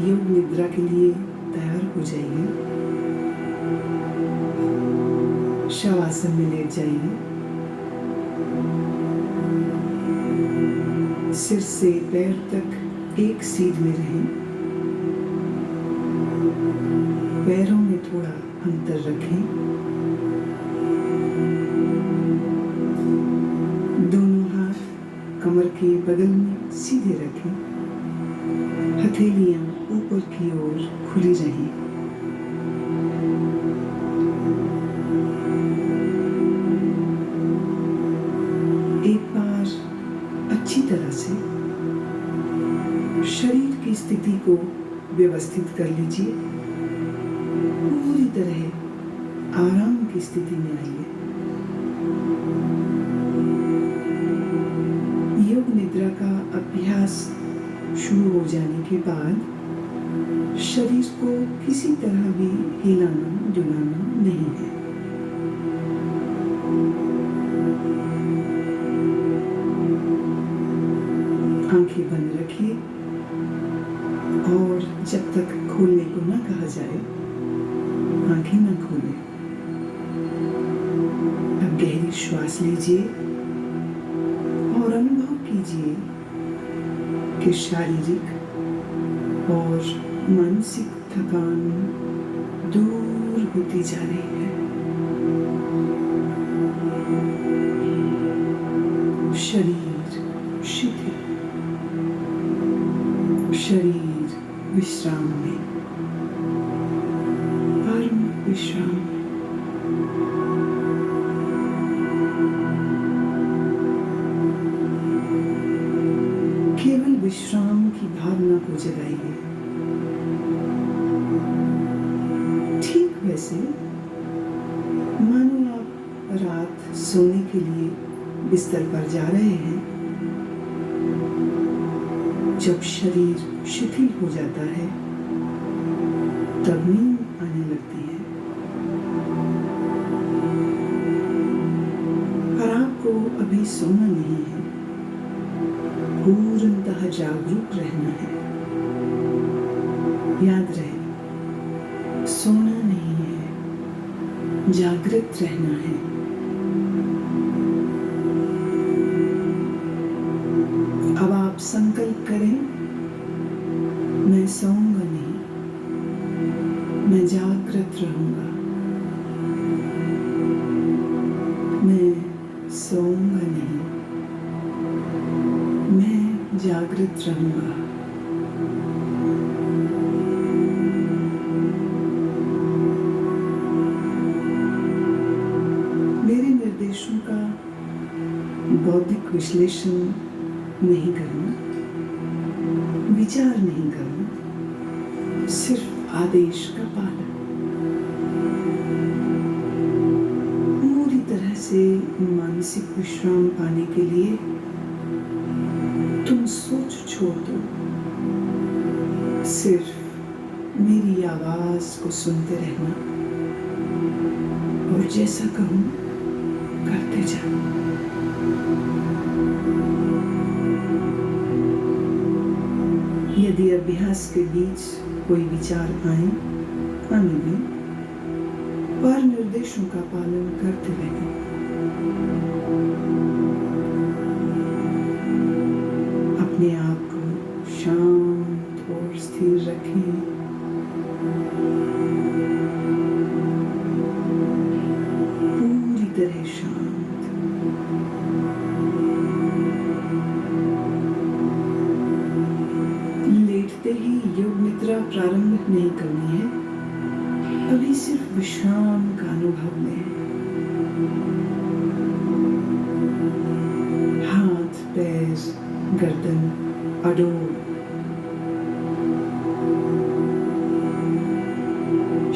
योग निद्रा के लिए तैयार हो जाइए। शवासन में लेट जाइए। सिर से पैर तक एक सीध में रहें। पैरों में थोड़ा अंतर रखें। दोनों हाथ कमर के बगल में सीधे रखें। हथेलियां ऊपर की ओर खुली रहें। एक बार अच्छी तरह से शरीर की स्थिति को व्यवस्थित कर लीजिए। पूरी तरह आराम की स्थिति में आइए। योग निद्रा का अभ्यास शुरू हो जाने के बाद शरीर को किसी तरह भी हिलाना डुलाना नहीं है। आंखें बंद रखिए और जब तक खोलने को न कहा जाए आंखें न खोलें। अब गहरी श्वास लीजिए और अनुभव कीजिए कि शारीरिक और मानसिक थकान दूर होती जा रही है। शरीर शिथिल, शरीर विश्राम में, परम विश्राम में। केवल विश्राम की भावना को जगाइए। ठीक वैसे मानो आप रात सोने के लिए बिस्तर पर जा रहे हैं। जब शरीर शिथिल हो जाता है तब नींद आने लगती है। पर आपको अभी सोना नहीं है, पूर्णतः जागरूक रहना है। याद रहे, सोना नहीं है, जागृत रहना है। अब आप संकल्प करें, मैं सोऊंगा नहीं, मैं जागृत रहूंगा। मैं सोऊंगा नहीं, मैं जागृत रहूंगा। मेरे निर्देशों का बौद्धिक विश्लेषण नहीं करना, विचार नहीं करना, सिर्फ आदेश का पालन। पूरी तरह से मानसिक विश्राम पाने के लिए तुम सोच छोड़ दो। सिर्फ मेरी आवाज को सुनते रहना और जैसा कहूं करते जाओ। यदि अभ्यास के बीच कोई विचार आए, आने दें, पर निर्देशों का पालन करते रहें। अपने आप को शांत और स्थिर रखें। पूरी तरह शांत। लेटते ही योग निद्रा प्रारंभ नहीं करनी है। अभी सिर्फ विश्राम का अनुभव लें। हाथ, पैर, गर्दन अडोल,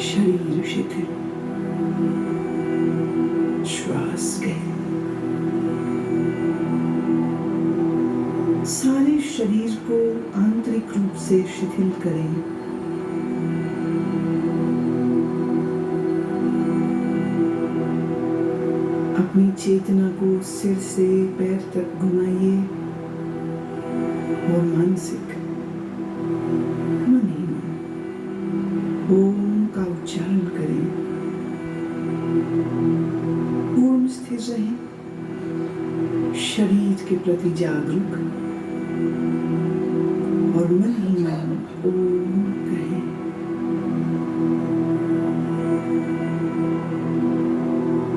शरीर शिथिल, श्वास गहरी। सारे शरीर को आंतरिक रूप से शिथिल करें। अपनी चेतना को सिर से पैर तक घुमाइए और मानसिक मन ही मन प्रति जागरूक और मन ही मन ओम कहें।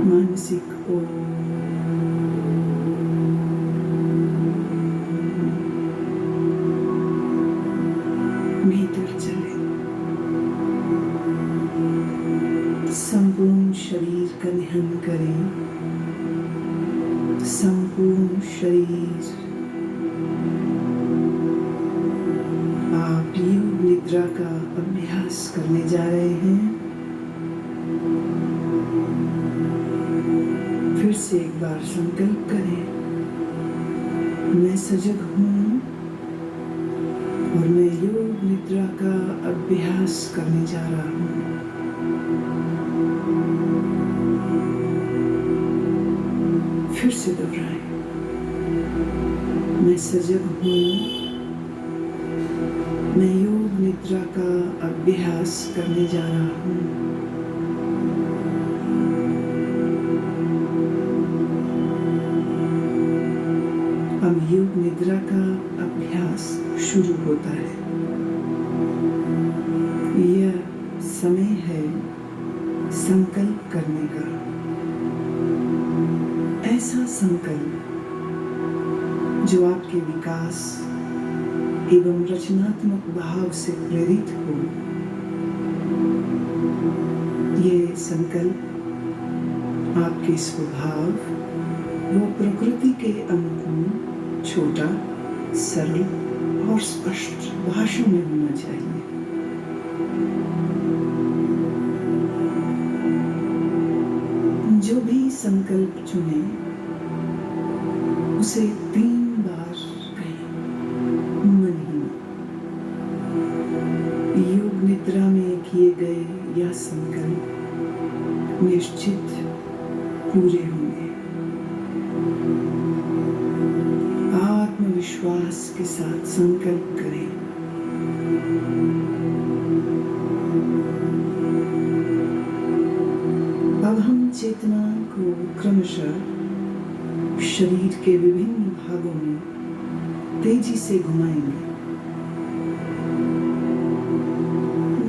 मानसिक ओम, भीतर चले, संपूर्ण शरीर का ध्यान करें। संपूर्ण शरीर, आप योग निद्रा का अभ्यास करने जा रहे हैं। फिर से एक बार संकल्प करें, मैं सजग हूँ और मैं योग निद्रा का अभ्यास करने जा रहा हूँ। फिर से दोहराएं, मैं सजग हूँ, मैं योग निद्रा का अभ्यास करने जा रहा हूँ। अब योग निद्रा का अभ्यास शुरू होता है। यह समय है संकल्प करने का, ऐसा संकल्प जो आपके विकास एवं रचनात्मक भाव से प्रेरित हो। ये संकल्प आपके स्वभाव व प्रकृति के अनुकूल, छोटा, सरल और स्पष्ट भाषा में होना चाहिए। जो भी संकल्प चुने उसे 3 बार कहें, मन ही मन। योग निद्रा में किए गए यह संकल्प निश्चित पूरे होंगे। आत्मविश्वास के साथ संकल्प करें। अब हम चेतना को क्रमशः शरीर के विभिन्न भागों में तेजी से घुमाएंगे।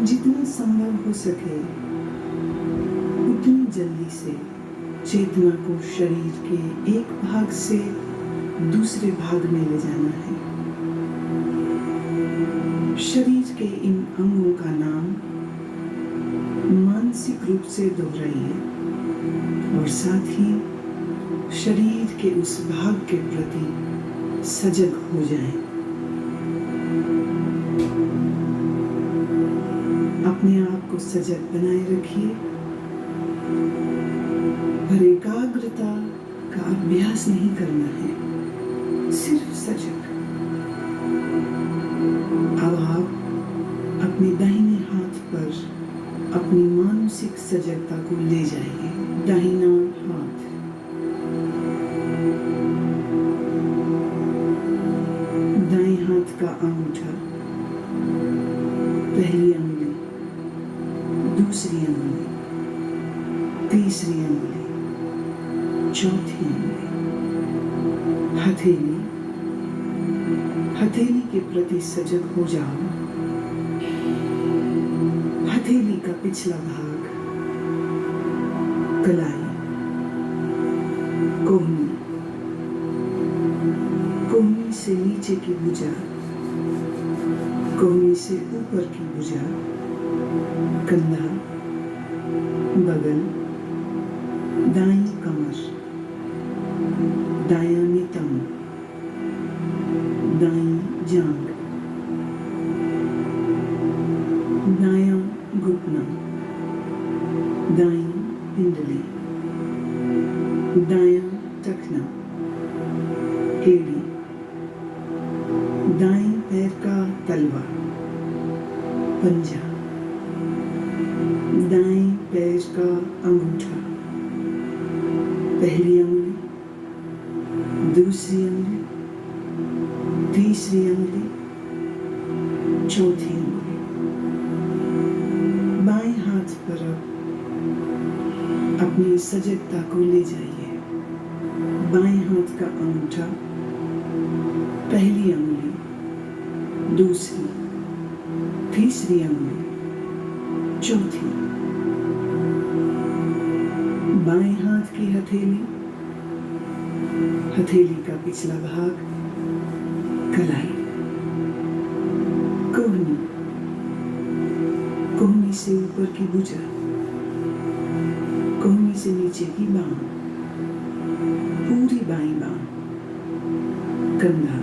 जितना संभव हो सके उतनी जल्दी से चेतना को शरीर के एक भाग से दूसरे भाग में ले जाना है। शरीर के इन अंगों का नाम मानसिक रूप से दोहराइए और साथ ही शरीर के उस भाग के प्रति सजग हो जाएं। अपने आप को सजग बनाए रखिए, पर एकाग्रता का अभ्यास नहीं करना है, सिर्फ सजग। अब आप अपने दाहिने हाथ पर अपनी मानसिक सजगता को ले जाइए। दाहिना हाथ, दाएं हाथ का अंगूठा, पहली अंगुली, दूसरी अंगुली, तीसरी अंगुली, चौथी अंगुली, हथेली। हथेली के प्रति सजग हो जाओ। हथेली का पिछला भाग, कलाई, कोहनी, कोहनी से नीचे की भुजा, कोहनी से ऊपर की भुजा, कंधा, बगल, दाईं कमर, दायां नितंब, दाईं जांघ, दायां घुटना, दाईं पिंडली, दायां टखना, एड़ी, दाएं पैर का तलवा, पंजा, दाएं पैर का अंगूठा, पहली अंगुली, दूसरी अंगुली, तीसरी अंगुली, चौथी अंगुली। बाएं हाथ पर अपनी सजगता को ले जाइए। बाएं हाथ का अंगूठा पहली अंगुली, दूसरी, तीसरी अंगुली, चौथी। बाएं हाथ की हथेली, हथेली का पिछला भाग, कलाई, कोहनी, कोहनी से ऊपर की भुजा, कोहनी से नीचे की बांह, पूरी बाईं बांह, कंधा,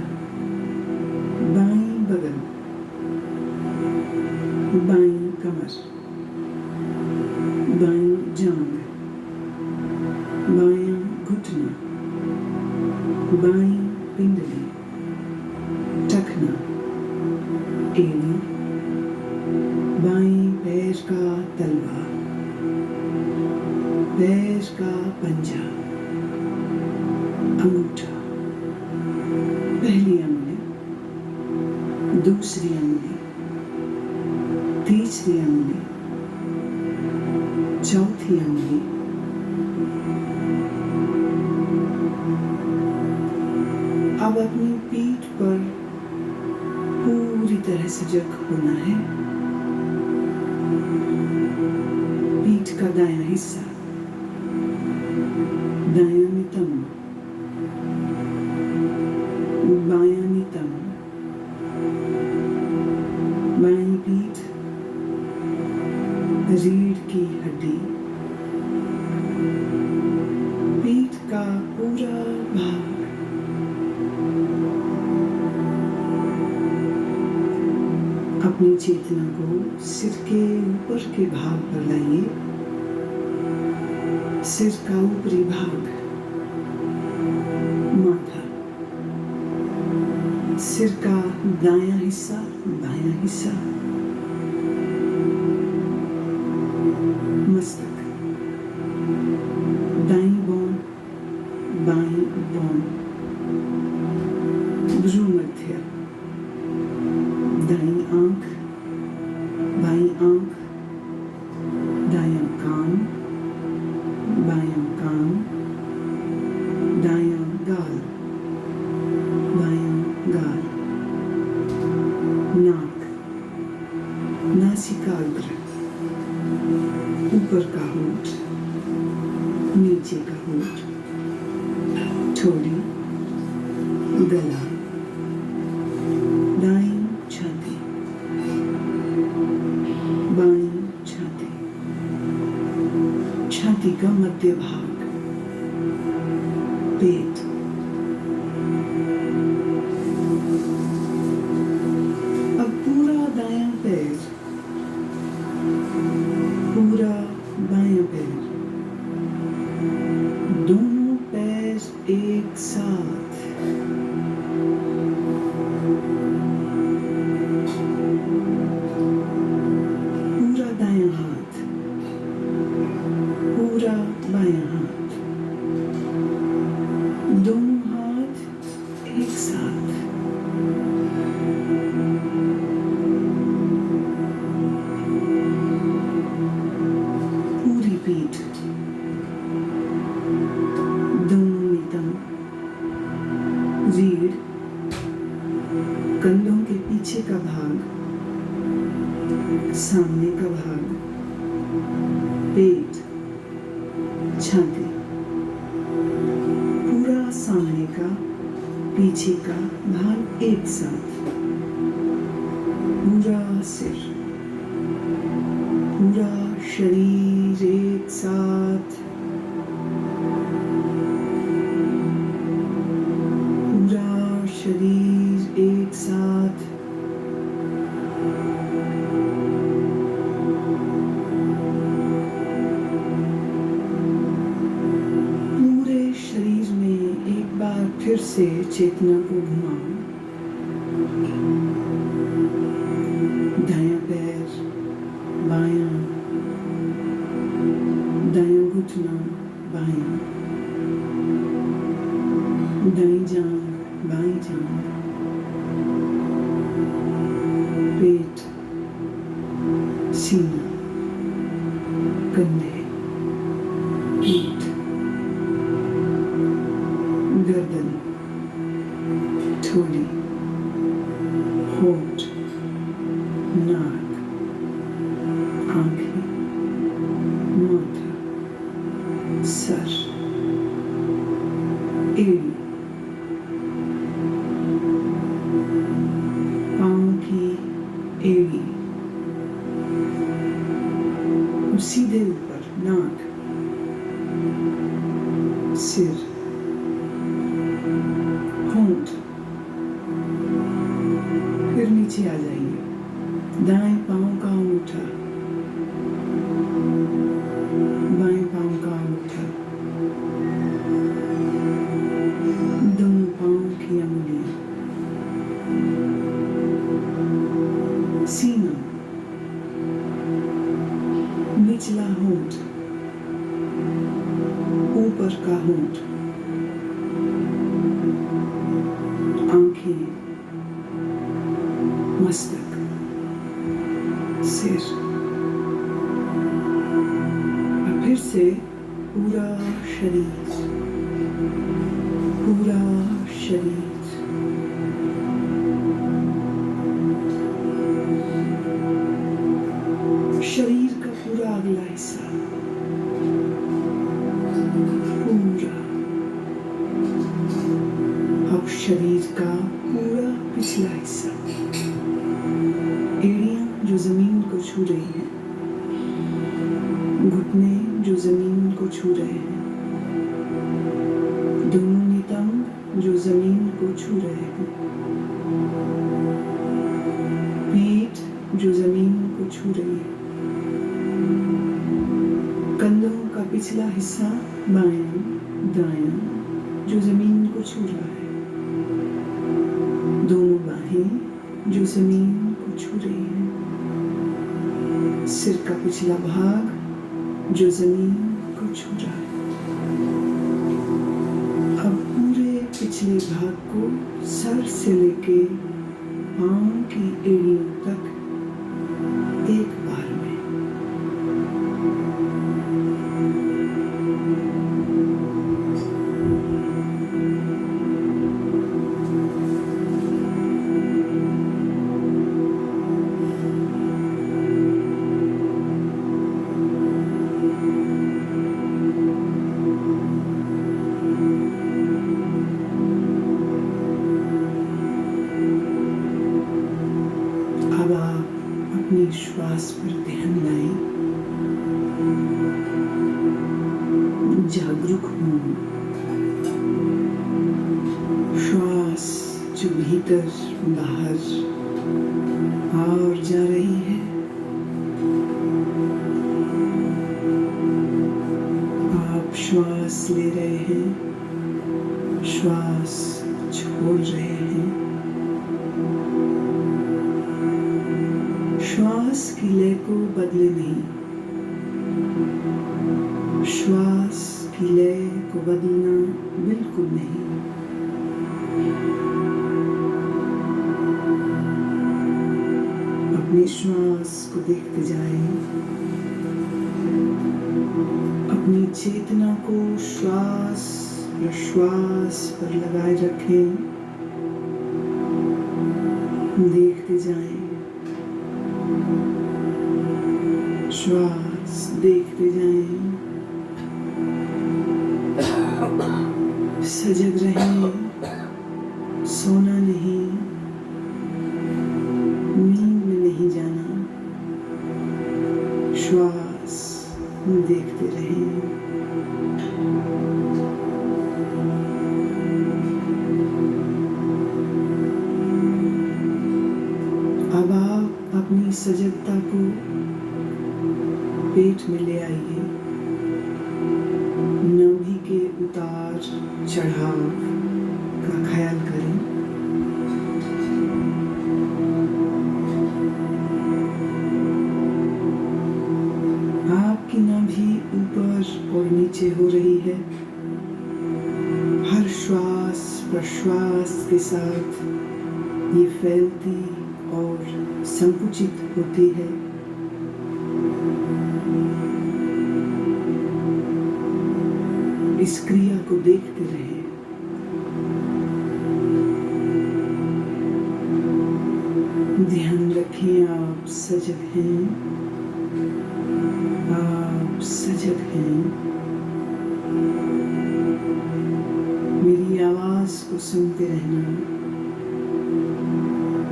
बाईं बगल, बाईं कमर, बाईं जांघ, बायां घुटना, बाईं पिंडली, टखना, एड़ी, बाईं पैर का तलवा, पैर का पंजा, अंगूठा, पहली अंगुली, दूसरी अंगुली, तीसरी अंगुली, चौथी अंगुली, अब अपनी पीठ पर पूरी तरह से जग होना है। पीठ का दायां हिस्सा, दायां नितंब, बायां नितंब, बाईं पीठ, रीढ़ की हड्डी, पीठ का पूरा भाग, अपनी चेतना को सिर के ऊपर के भाग पर लाइए। सिर का ऊपरी भाग, माथा, सिर का दायां हिस्सा, बायां हिस्सा, मस्तक, दाईं बौन, बाईं बौन, भ्रूमध्य, दाईं आंख, बाईं आंख, दायां कान, बायां कान, दायां गाल, बायां गाल, नाक, नासिकाग्र, ऊपर का होंठ, नीचे का होंठ, ठोड़ी, गला, दाईं छाती, बाईं छाती, छाती का मध्य भाग, पेट, अब पूरा दायां पैर, पूरा बायां पैर, दोनों पैर एक साथ, पूरा दायां हाथ, पूरा बायां हाथ, दोनों हाथ एक साथ, पूरी पीठ, दोनों नितंब, रीढ़, कंधों के पीछे का भाग, सामने का भाग, पेट, छाती, पूरा सामने का, पीछे का भाग एक साथ, पूरा सिर, पूरा शरीर एक साथ, पूरा शरीर एक साथ, पूरे शरीर में एक बार फिर से चेतना को घुमाओ। दायां पैर, बायां, दायां घुटना, बायां, दाईं जांघ, बाईं जांघ, पेट, सीना, कंधे, पीठ, गर्दन, होंठ, नाक, आंखें, माथा, सर, एड़ी, पाँव की एड़ी, सीधे ऊपर नाक, सिर, होंठ, फिर नीचे आ जाइए, दाएं पाँव का अंगूठा, बाएं पाँव का अंगूठा, दोनों पाँव की अंगुलियां, सीना, निचला होंठ, ऊपर का होंठ, आंखें, मस्तक, सिर, और फिर से पूरा शरीर, पूरा शरीर, शरीर का पूरा अगला हिस्सा, पूरा, अब शरीर का पूरा पिछला हिस्सा, एड़ियां जो जमीन को छू रही हैं, घुटने जो जमीन को छू रहे हैं, दोनों नितंब जो जमीन को छू रहे हैं, पीठ जो जमीन को छू रही है, कंधों का पिछला हिस्सा बायां दायां जो जमीन को छू रहा है, दोनों बाहें जो जमीन को छू रही हैं, सिर का पिछला भाग जो जमीन को छू रहा है। अब पूरे पिछले भाग को सर से लेके पांव की एड़ियों तक एक बार में, श्वास पर ध्यान लाएं, जागरूक हों, श्वास जो भीतर बाहर और जा रही है, आप श्वास ले रहे हैं, श्वास छोड़ रहे हैं, श्वास की लय को बदले नहीं, श्वास की लय को बदलना बिल्कुल नहीं। अपनी श्वास को देखते जाएं, अपनी चेतना को श्वास प्रश्वास पर लगाए रखें, देखते जाएं, श्वास देखते जाएं, सजग रहें, सोना नहीं, नींद में नहीं जाना, श्वास देखते रहें। अब आप अपनी सजगता को पेट में ले आइए, नाभि के उतार चढ़ाव का ख्याल करें। आपकी नाभि ऊपर और नीचे हो रही है, हर श्वास प्रश्वास के साथ ये फैलती और संकुचित होती है। इस क्रिया को देखते रहे। ध्यान रखें आप सजग हैं, आप सजग हैं। मेरी आवाज को सुनते रहना,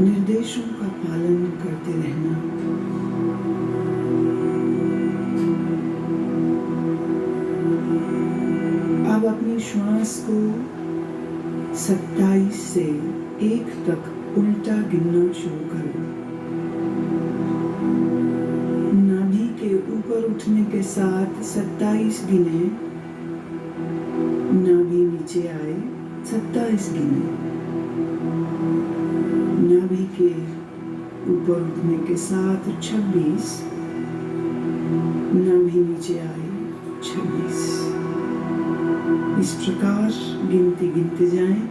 निर्देशों का पालन करते रहना। अब अपनी श्वास को 27 से 1 तक उल्टा गिनना शुरू करो। नाभि के ऊपर उठने के साथ 27 गिने, नाभि नीचे आए 27 गिने। नाभि के ऊपर उठने के साथ 26, नाभि नीचे आए 26। इस प्रकार गिनती गिनते जाएं,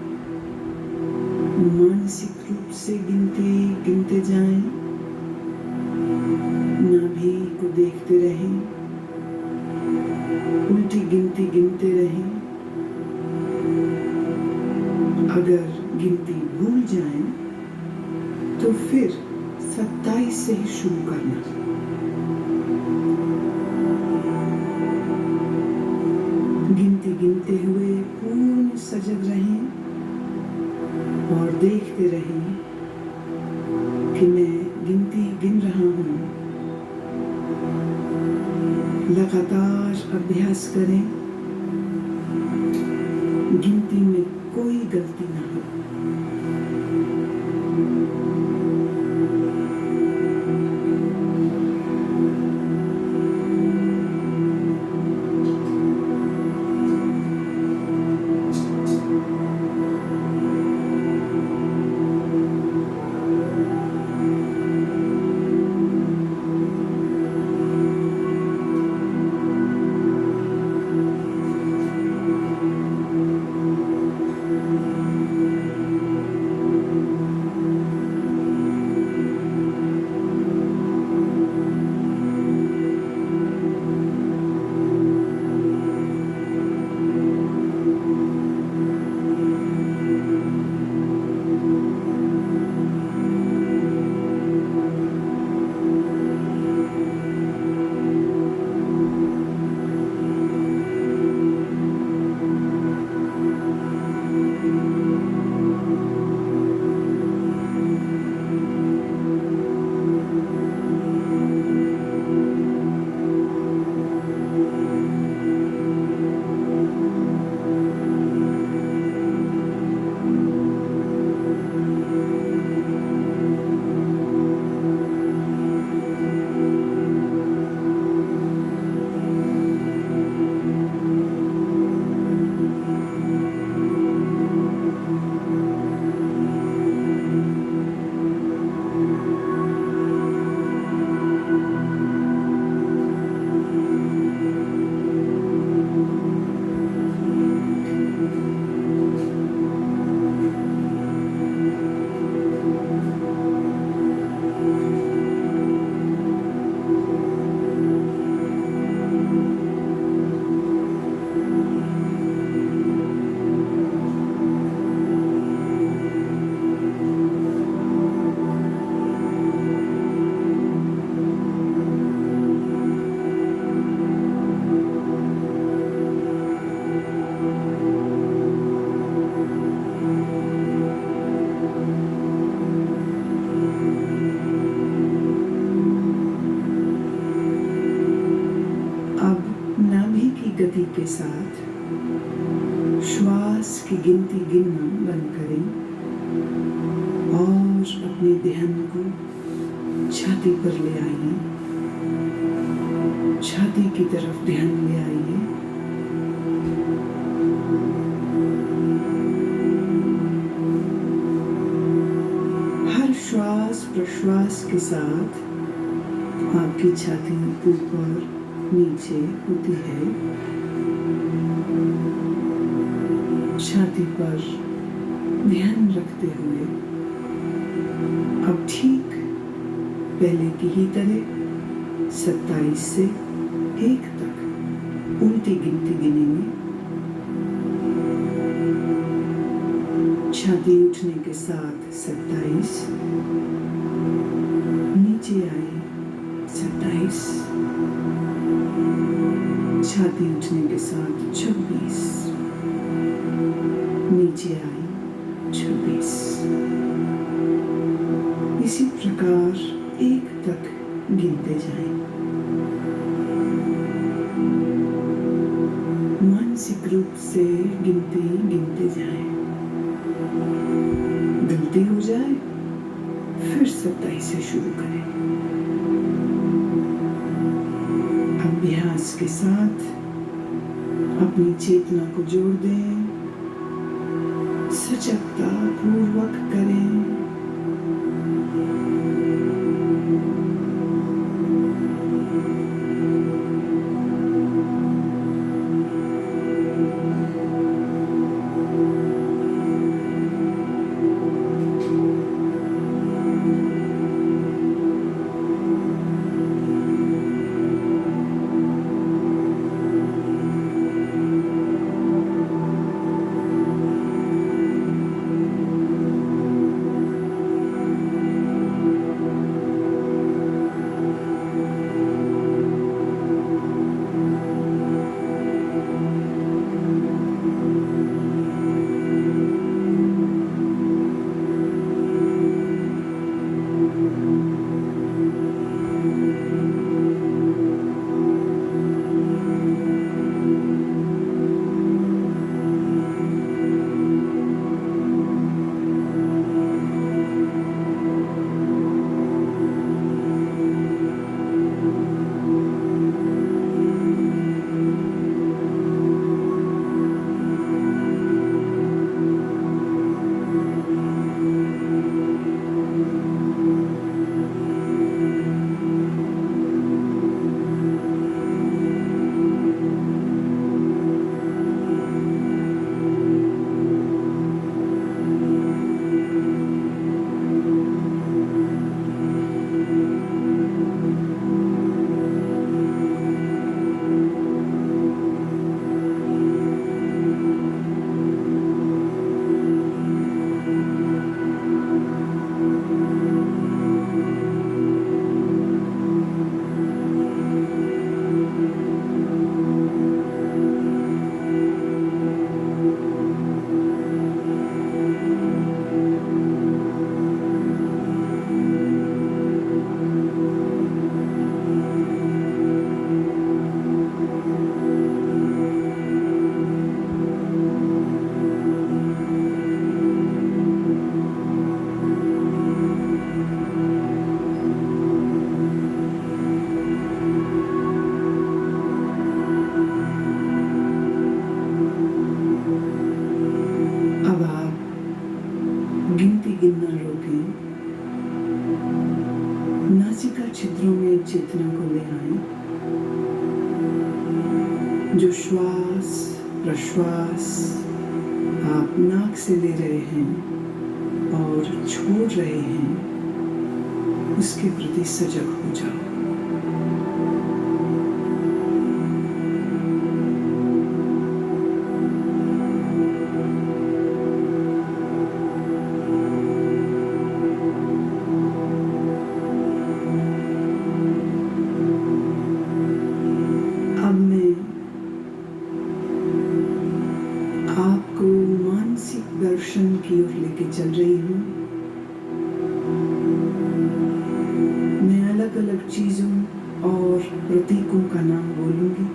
मानसिक रूप से गिनती गिनते जाएं, नाभि को देखते रहें, उल्टी गिनती गिनते रहें। अगर गिनती भूल जाएं तो फिर 27 से ही शुरू करना। गिनती गिनते हुए पूर्ण सजग रहें और देखते रहें कि मैं गिनती गिन रहा हूँ। लगातार अभ्यास करें, गिनती में कोई गलती ना हो। गति के साथ श्वास की गिनती गिनना बंद करें और अपने ध्यान को छाती पर ले आइए। छाती की तरफ ध्यान ले आइए। हर श्वास प्रश्वास के साथ आपकी छाती ऊपर नीचे होती है। छाती पर ध्यान रखते हुए अब ठीक पहले की ही तरह 27 से 1 तक उल्टी गिनती गिनेंगे। छाती उठने के साथ 27, नीचे आई 27, छाती उठने के साथ 26, नीचे आई 26। इसी प्रकार 1 तक गिनते जाएं। मानसिक रूप से गिनती गिनते जाएं। गलती हो जाए फिर 27 से शुरू करें। अभ्यास के साथ अपनी चेतना को जोड़ दें, सजगता पूर्वक करें। नासिका छिद्रों में चेतना को ले आए। जो श्वास प्रश्वास आप नाक से ले रहे हैं और छोड़ रहे हैं, उसके प्रति सजग हो जाओ। आपको मानसिक दर्शन की ओर लेके चल रही हूँ। मैं अलग अलग चीजों और प्रतीकों का नाम बोलूंगी।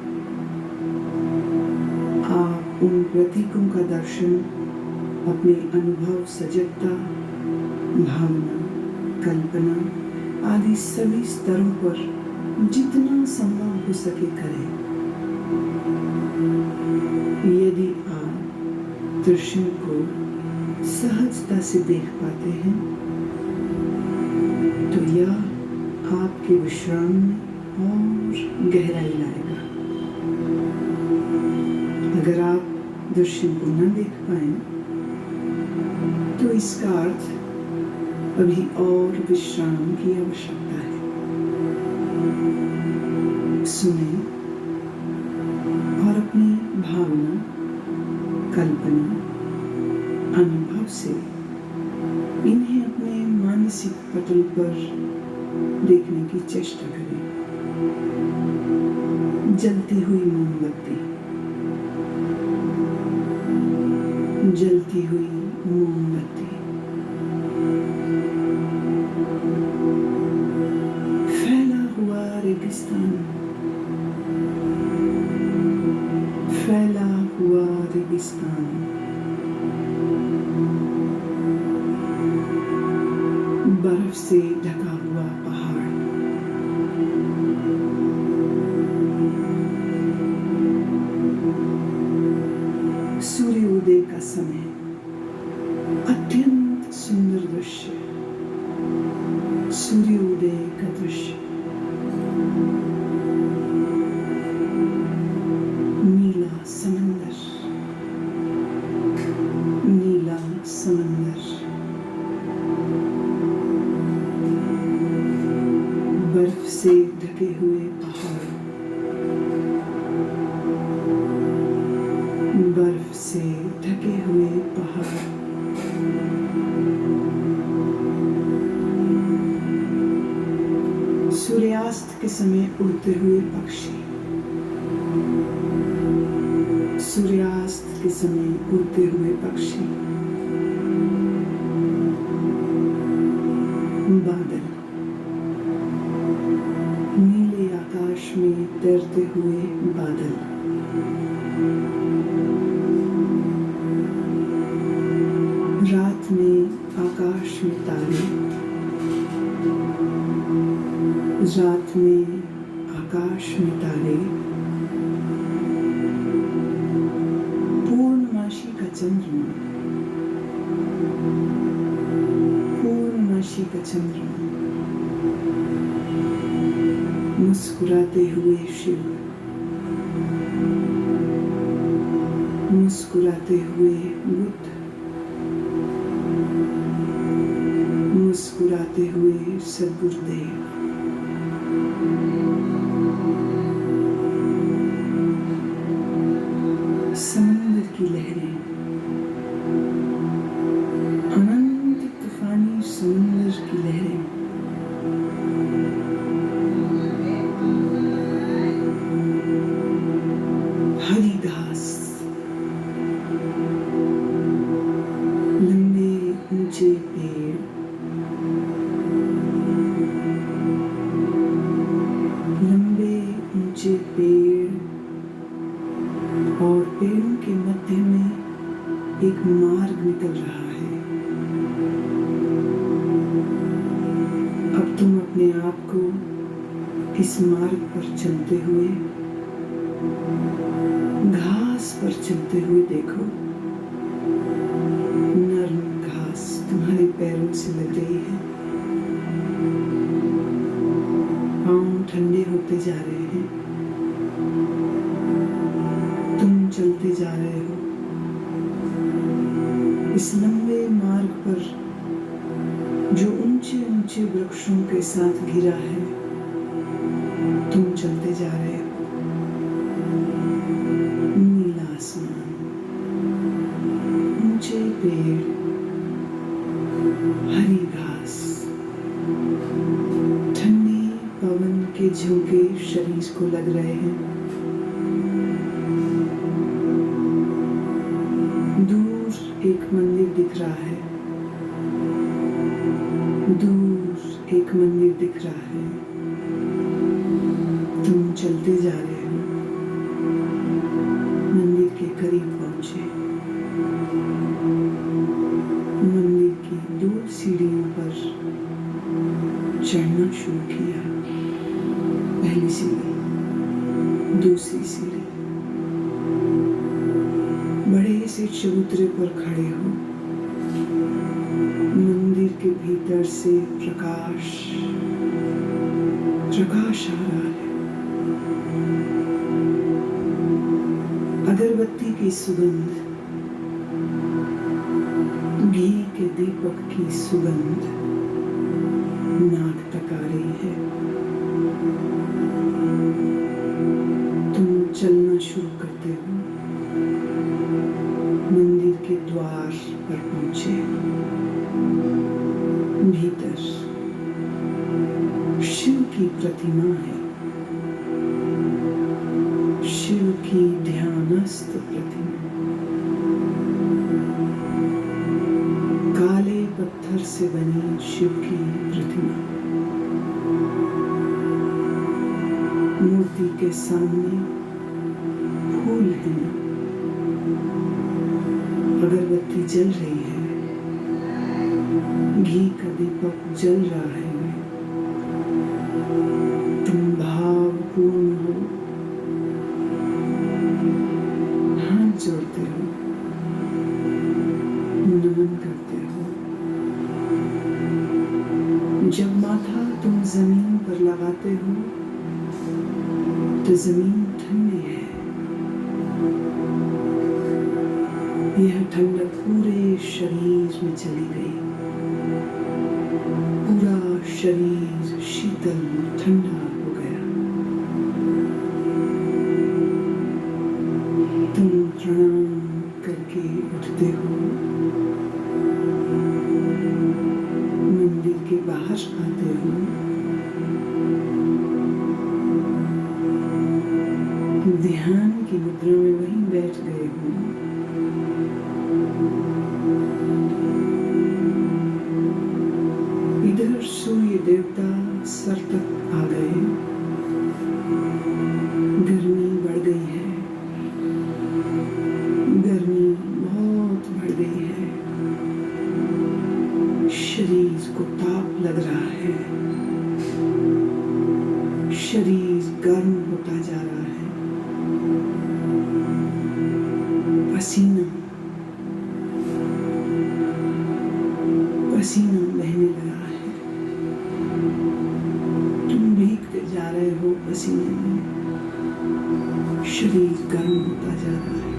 आप उन प्रतीकों का दर्शन अपने अनुभव, सजगता, भावना, कल्पना आदि सभी स्तरों पर जितना संभव हो सके करें। यदि आप दृश्य को सहजता से देख पाते हैं तो यह आपके विश्राम में और गहराई लाएगा। अगर आप दृश्य को न देख पाए तो इसका अर्थ अभी और विश्राम की आवश्यकता है। सुने और अपनी भावना, कल्पना, अनुभव से इन्हें अपने मानसिक पटल पर देखने की चेष्टा करें। जलती हुई मोमबत्ती, जलती हुई मोमबत्ती, फैला हुआ रेगिस्तान, फैला हुआ रेगिस्तान, बर्फ से ढका हुआ पहाड़, सूर्योदय का समय, अत्यंत सुंदर दृश्य, सूर्योदय का दृश्य, नीला समंदर, नीला समंदर, बर्फ से ढके हुए पहाड़, बर्फ से ढके हुए पहाड़, सूर्यास्त के समय उड़ते हुए पक्षी, सूर्यास्त के समय उड़ते हुए पक्षी, बादल, नीले आकाश में तैरते हुए बादल, रात में आकाश में तारे, रात में आकाश में तारे, पूर्णमासी का चंद्रमा, पूर्णमासी का चंद्रमा, मुस्कुराते हुए शिव, मुस्कुराते हुए बुद्ध, मुस्कुराते हुए सद्गुरुदेव, समंदर की लहरें, अनंत तूफानी समंदर की लहरें, हरी घास, लंबे ऊंचे पेड़, लंबे ऊंचे पेड़ और पेड़ों के मध्य में एक मार्ग निकल रहा है। अब तुम अपने आप को इस मार्ग पर चलते हुए, घास पर चलते हुए देखो। नरम घास तुम्हारे पैरों से लग रही है, पांव ठंडे होते जा रहे हैं, तुम चलते जा रहे हो इस लंबे मार्ग पर जो ऊंचे ऊंचे वृक्षों के साथ घिरा है। तुम चलते जा रहे हो, नीला आसमान, ऊंचे पेड़, हरी घास, ठंडी पवन के झोंके शरीर को लग रहे हैं। दूर एक मंदिर दिख रहा है, दूर एक मंदिर दिख रहा है। तुम चलते जा रहे हो, मंदिर के करीब पहुंचे। मंदिर की 2 सीढ़ियों पर चढ़ना शुरू किया। पहली सीढ़ी, दूसरी सीढ़ी। बड़े से चबूतरे पर खड़े हो। मंदिर के भीतर से प्रकाश प्रकाश आ रहा है। अगरबत्ती की सुगंध, घी के दीपक की सुगंध नाक तक आ रही है। तुम चलना शुरू करते हो। मंदिर के द्वार पर पहुंचे। भीतर की प्रतिमा है, शिव की ध्यानस्थ प्रतिमा। काले पत्थर से बनी शिव की प्रतिमा। मूर्ति के सामने फूल हैं, अगरबत्ती जल रही है, घी का दीपक जल रहा है। तुम भावपूर्ण हो, हाथ जोड़ते हो, नमन करते हो। जब माथा तुम जमीन पर लगाते हो तो जमीन ठंडी है। यह ठंडक पूरे शरीर में चली गई। पूरा शरीर शीतल ठंडा हो गया। तुम प्रणाम करके उठते हो, मंदिर के बाहर आते हो, ध्यान की मुद्रा में वहीं बैठ गए हो। इधर सूर्य देवता सर तक आ गए। गर्मी बढ़ गई है, गर्मी बहुत बढ़ गई है। शरीर को ताप लग रहा है, शरीर गर्म होता जा रहा है। पसीना पसीना बहने लगा है। तुम भीगते जा रहे हो पसीने में। शरीर गर्म होता जा रहा है।